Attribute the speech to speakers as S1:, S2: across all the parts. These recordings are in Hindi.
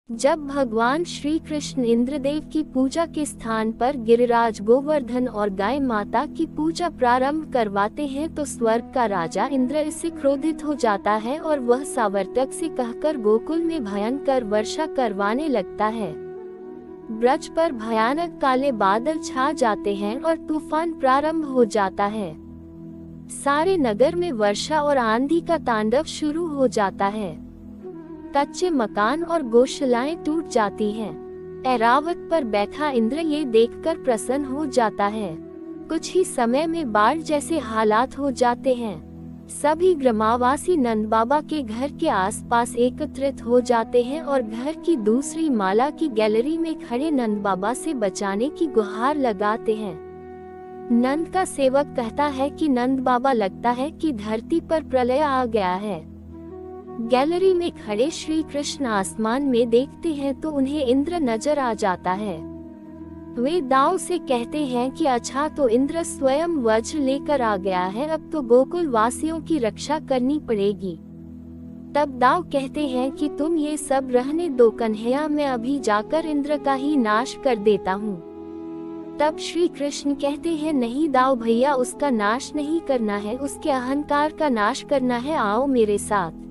S1: जब भगवान श्री कृष्ण इंद्रदेव की पूजा के स्थान पर गिरिराज गोवर्धन और गाय माता की पूजा प्रारंभ करवाते हैं तो स्वर्ग का राजा इंद्र इससे क्रोधित हो जाता है और वह सावर्तक से कहकर गोकुल में भयंकर वर्षा करवाने लगता है। ब्रज पर भयानक काले बादल छा जाते हैं और तूफान प्रारंभ हो जाता है। सारे नगर में वर्षा और आंधी का तांडव शुरू हो जाता है। कच्चे मकान और गौशालाएं टूट जाती हैं। ऐरावत पर बैठा इंद्र ये देखकर प्रसन्न हो जाता है। कुछ ही समय में बाढ़ जैसे हालात हो जाते हैं। सभी ग्रामवासी नंद बाबा के घर के आसपास एकत्रित हो जाते हैं और घर की दूसरी माला की गैलरी में खड़े नंद बाबा से बचाने की गुहार लगाते हैं। नंद का सेवक कहता है कि नंद बाबा, लगता है कि धरती पर प्रलय आ गया है। गैलरी में खड़े श्री कृष्ण आसमान में देखते हैं तो उन्हें इंद्र नजर आ जाता है। वे दाव से कहते हैं कि अच्छा, तो इंद्र स्वयं वज्र लेकर आ गया है, अब तो गोकुल वासियों की रक्षा करनी पड़ेगी। तब दाव कहते हैं कि तुम ये सब रहने दो कन्हैया, मैं अभी जाकर इंद्र का ही नाश कर देता हूँ। तब श्री कृष्ण कहते हैं, नहीं दाव भैया, उसका नाश नहीं करना है, उसके अहंकार का नाश करना है, आओ मेरे साथ।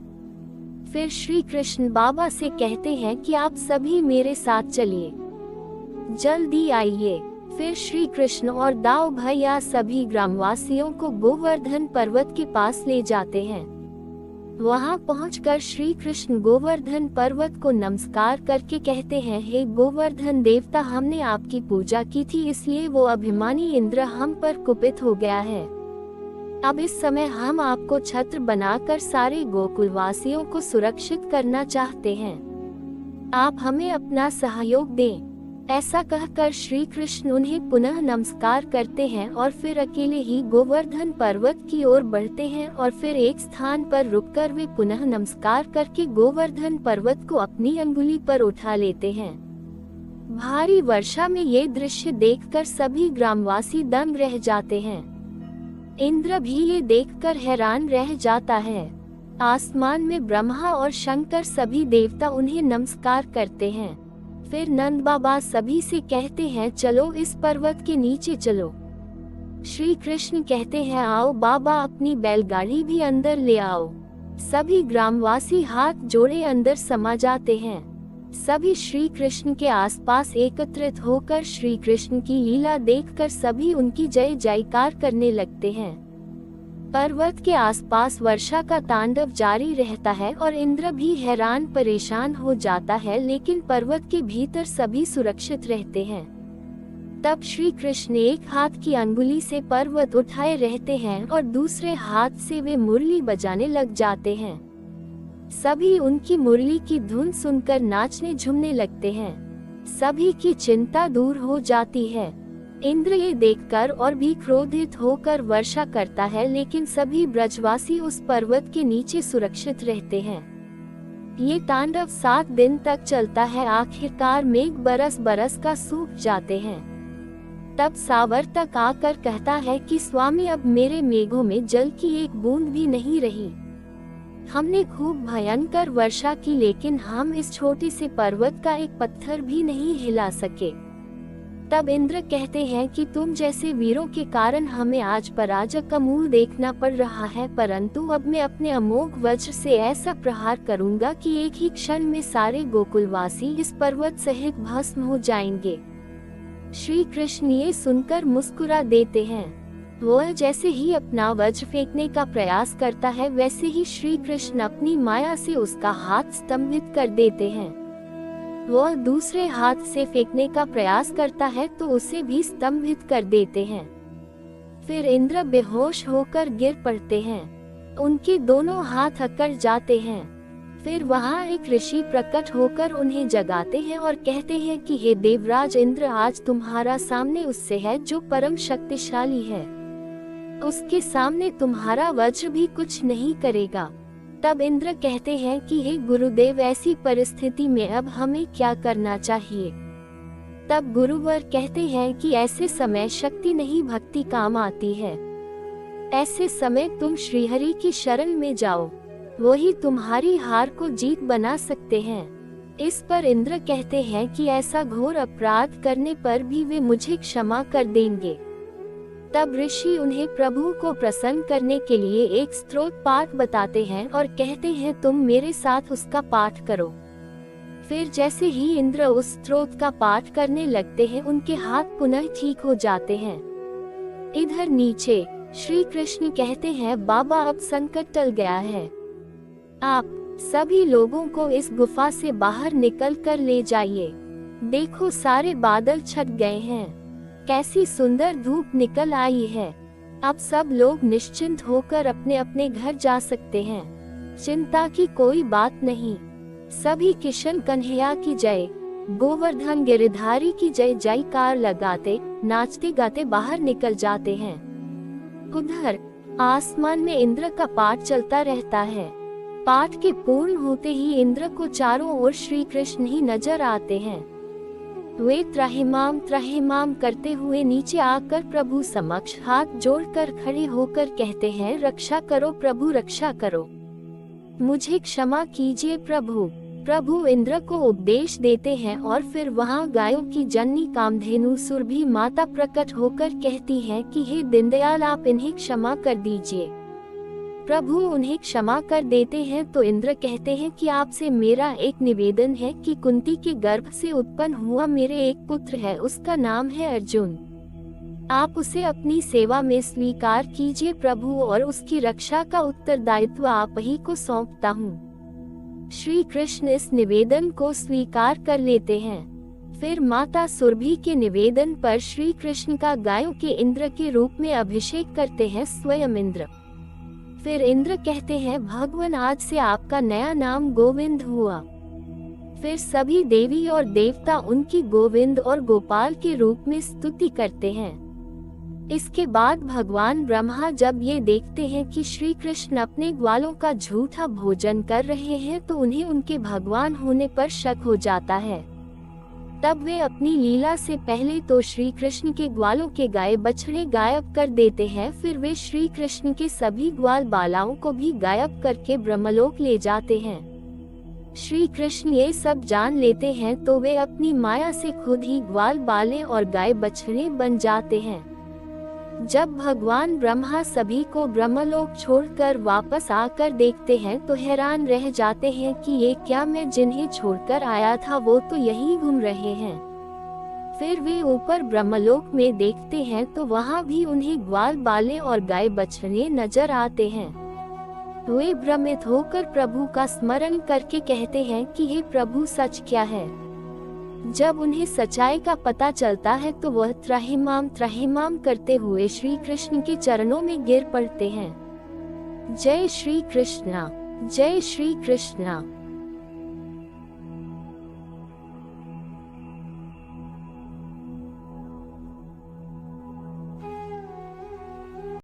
S1: फिर श्री कृष्ण बाबा से कहते हैं कि आप सभी मेरे साथ चलिए, जल्दी आइए। फिर श्री कृष्ण और दाव भैया सभी ग्रामवासियों को गोवर्धन पर्वत के पास ले जाते हैं। वहां पहुंचकर श्री कृष्ण गोवर्धन पर्वत को नमस्कार करके कहते हैं, हे गोवर्धन देवता, हमने आपकी पूजा की थी, इसलिए वो अभिमानी इंद्र हम पर कुपित हो गया है। अब इस समय हम आपको छत्र बनाकर सारे गोकुलवासियों को सुरक्षित करना चाहते हैं। आप हमें अपना सहयोग दें। ऐसा कहकर श्री कृष्ण उन्हें पुनः नमस्कार करते हैं और फिर अकेले ही गोवर्धन पर्वत की ओर बढ़ते हैं और फिर एक स्थान पर रुककर वे पुनः नमस्कार करके गोवर्धन पर्वत को अपनी अंगुली पर उठा लेते हैं। भारी वर्षा में ये दृश्य देखकर सभी ग्रामवासी दंग रह जाते हैं। इंद्र भी ये देखकर हैरान रह जाता है। आसमान में ब्रह्मा और शंकर सभी देवता उन्हें नमस्कार करते हैं। फिर नंद बाबा सभी से कहते हैं, चलो इस पर्वत के नीचे चलो। श्री कृष्ण कहते हैं, आओ बाबा, अपनी बैलगाड़ी भी अंदर ले आओ। सभी ग्रामवासी हाथ जोड़े अंदर समा जाते हैं। सभी श्री कृष्ण के आसपास एकत्रित होकर श्री कृष्ण की लीला देखकर सभी उनकी जय जयकार करने लगते हैं। पर्वत के आसपास वर्षा का तांडव जारी रहता है और इंद्र भी हैरान परेशान हो जाता है, लेकिन पर्वत के भीतर सभी सुरक्षित रहते हैं। तब श्री कृष्ण एक हाथ की अंगुली से पर्वत उठाए रहते हैं और दूसरे हाथ से वे मुरली बजाने लग जाते हैं। सभी उनकी मुरली की धुन सुनकर नाचने झूमने लगते हैं। सभी की चिंता दूर हो जाती है। इंद्र ये देखकर और भी क्रोधित होकर वर्षा करता है, लेकिन सभी ब्रजवासी उस पर्वत के नीचे सुरक्षित रहते हैं। ये तांडव 7 दिन तक चलता है। आखिरकार मेघ बरस बरस का सूख जाते हैं। तब सावर्तक आकर कहता है कि स्वामी, अब मेरे मेघों में जल की एक बूंद भी नहीं रही। हमने खूब भयंकर वर्षा की, लेकिन हम इस छोटे से पर्वत का एक पत्थर भी नहीं हिला सके। तब इंद्र कहते हैं कि तुम जैसे वीरों के कारण हमें आज पराजय का मुंह देखना पड़ रहा है, परंतु अब मैं अपने अमोघ वज्र से ऐसा प्रहार करूंगा कि एक ही क्षण में सारे गोकुलवासी इस पर्वत सहित भस्म हो जाएंगे। श्री कृष्ण ये सुनकर मुस्कुरा देते हैं। वह जैसे ही अपना वज्र फेंकने का प्रयास करता है, वैसे ही श्री कृष्ण अपनी माया से उसका हाथ स्तंभित कर देते हैं। वह दूसरे हाथ से फेंकने का प्रयास करता है तो उसे भी स्तंभित कर देते हैं। फिर इंद्र बेहोश होकर गिर पड़ते हैं। उनके दोनों हाथ अकड़ जाते हैं। फिर वहाँ एक ऋषि प्रकट होकर उन्हें जगाते हैं और कहते हैं कि हे देवराज इंद्र, आज तुम्हारा सामने उससे है जो परम शक्तिशाली है। उसके सामने तुम्हारा वज्र भी कुछ नहीं करेगा। तब इंद्र कहते हैं कि हे गुरुदेव, ऐसी परिस्थिति में अब हमें क्या करना चाहिए। तब गुरुवर कहते हैं कि ऐसे समय शक्ति नहीं, भक्ति काम आती है। ऐसे समय तुम श्रीहरि की शरण में जाओ, वही तुम्हारी हार को जीत बना सकते हैं। इस पर इंद्र कहते हैं कि ऐसा घोर अपराध करने पर भी वे मुझे क्षमा कर देंगे। तब ऋषि उन्हें प्रभु को प्रसन्न करने के लिए एक स्तोत्र पाठ बताते हैं और कहते हैं तुम मेरे साथ उसका पाठ करो। फिर जैसे ही इंद्र उस स्तोत्र का पाठ करने लगते हैं उनके हाथ पुनः ठीक हो जाते हैं। इधर नीचे श्री कृष्ण कहते हैं बाबा अब संकट टल गया है, आप सभी लोगों को इस गुफा से बाहर निकल कर ले जाइए। देखो सारे बादल छट गए हैं, कैसी सुंदर धूप निकल आई है। अब सब लोग निश्चिंत होकर अपने अपने घर जा सकते हैं, चिंता की कोई बात नहीं। सभी किशन कन्हैया की जय, गोवर्धन गिरिधारी की जय जयकार लगाते नाचते गाते बाहर निकल जाते हैं। उधर आसमान में इंद्र का पाठ चलता रहता है। पाठ के पूर्ण होते ही इंद्र को चारों ओर श्री कृष्ण ही नजर आते हैं। वे त्राहिमाम करते हुए नीचे आकर प्रभु समक्ष हाथ जोड़कर खड़े होकर कहते हैं रक्षा करो प्रभु, रक्षा करो, मुझे क्षमा कीजिए प्रभु। प्रभु इंद्र को उपदेश देते हैं और फिर वहाँ गायों की जननी कामधेनु सुरभि माता प्रकट होकर कहती है कि हे दीनदयाल आप इन्हें क्षमा कर दीजिए। प्रभु उन्हें क्षमा कर देते हैं तो इंद्र कहते हैं कि आपसे मेरा एक निवेदन है कि कुंती के गर्भ से उत्पन्न हुआ मेरे एक पुत्र है, उसका नाम है अर्जुन। आप उसे अपनी सेवा में स्वीकार कीजिए प्रभु, और उसकी रक्षा का उत्तरदायित्व आप ही को सौंपता हूँ। श्री कृष्ण इस निवेदन को स्वीकार कर लेते हैं। फिर माता सुरभि के निवेदन पर श्री कृष्ण का गायों के इंद्र के रूप में अभिषेक करते हैं स्वयं इंद्र। फिर इंद्र कहते हैं भगवान आज से आपका नया नाम गोविंद हुआ। फिर सभी देवी और देवता उनकी गोविंद और गोपाल के रूप में स्तुति करते हैं। इसके बाद भगवान ब्रह्मा जब ये देखते हैं कि श्री कृष्ण अपने ग्वालों का झूठा भोजन कर रहे हैं तो उन्हें उनके भगवान होने पर शक हो जाता है। तब वे अपनी लीला से पहले तो श्री कृष्ण के ग्वालों के गाय बछड़े गायब कर देते हैं। फिर वे श्री कृष्ण के सभी ग्वाल बालाओं को भी गायब करके ब्रह्मलोक ले जाते हैं। श्री कृष्ण ये सब जान लेते हैं तो वे अपनी माया से खुद ही ग्वाल बाले और गाय बछड़े बन जाते हैं। जब भगवान ब्रह्मा सभी को ब्रह्मलोक छोड़कर वापस आकर देखते हैं तो हैरान रह जाते हैं कि ये क्या, मैं जिन्हें छोड़कर आया था वो तो यहीं घूम रहे हैं। फिर वे ऊपर ब्रह्मलोक में देखते हैं तो वहाँ भी उन्हें ग्वाल बाले और गाय बछड़े नजर आते हैं। वे भ्रमित होकर प्रभु का स्मरण करके कहते हैं कि हे प्रभु सच क्या है। जब उन्हें सच्चाई का पता चलता है तो वह त्राहिमाम करते हुए श्री कृष्ण के चरणों में गिर पड़ते हैं। जय श्री कृष्णा, जय श्री कृष्णा।